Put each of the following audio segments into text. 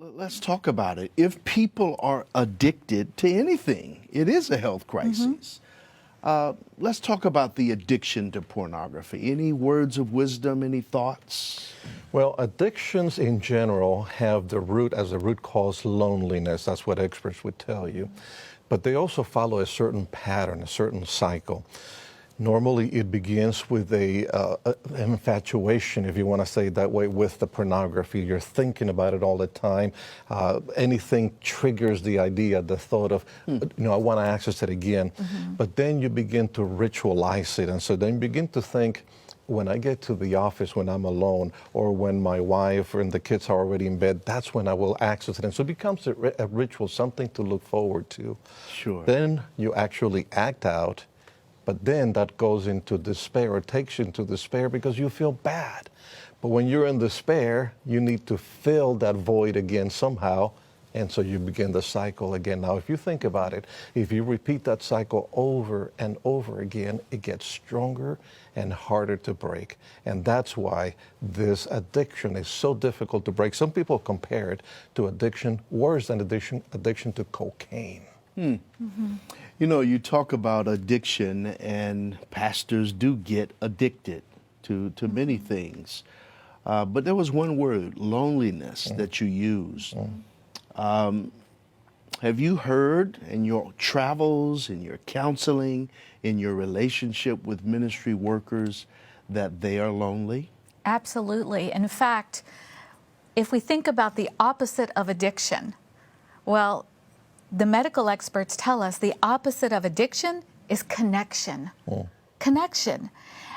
Let's talk about it. If people are addicted to anything, it is a health crisis. Let's talk about the addiction to pornography. Any words of wisdom, any thoughts? Well, addictions in general have the root, as the root cause, loneliness. That's what experts would tell you. But they also follow a certain pattern, a certain cycle. Normally, it begins with an infatuation, if you want to say it that way, with the pornography. You're thinking about it all the time. Anything triggers the idea, the thought of, I want to access it again. But then you begin to ritualize it. And so then you begin to think, when I get to the office, when I'm alone, or when my wife and the kids are already in bed, that's when I will access it. And so it becomes a ritual, something to look forward to. Sure. Then you actually act out. But then that goes into despair, or takes you into despair because you feel bad. But when you're in despair, you need to fill that void again somehow, and so you begin the cycle again. Now, if you think about it, if you repeat that cycle over and over again, it gets stronger and harder to break. And that's why this addiction is so difficult to break. Some people compare it to addiction, worse than addiction to cocaine. You know, you talk about addiction, and pastors do get addicted to many things. But there was one word, loneliness, that you used. Have you heard in your travels, in your counseling, in your relationship with ministry workers, that they are lonely? Absolutely. In fact, if we think about the opposite of addiction, well, the medical experts tell us the opposite of addiction is connection. Connection.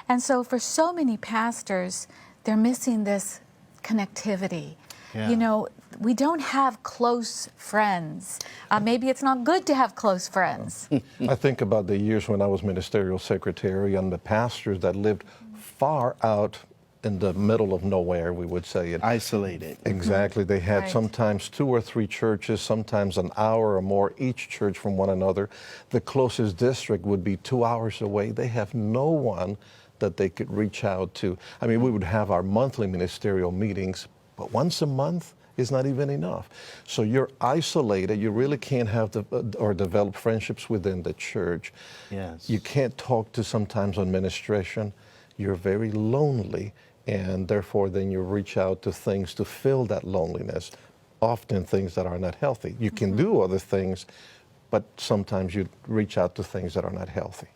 And so for so many pastors, they're missing this connectivity. Yeah. You know, we don't have close friends. Maybe it's not good to have close friends. I think about the years when I was ministerial secretary and the pastors that lived far out in the middle of nowhere, we would say it. Isolated. Exactly. They had Right. sometimes 2 or 3 churches, sometimes an hour or more each church from one another. The closest district would be 2 hours away. They have no one that they could reach out to. I mean, we would have our monthly ministerial meetings, but once a month is not even enough. So you're isolated. You really can't have or develop friendships within the church. Yes. You can't talk to sometimes administration. You're very lonely. And therefore, then you reach out to things to fill that loneliness, often things that are not healthy. You can do other things, but sometimes you reach out to things that are not healthy.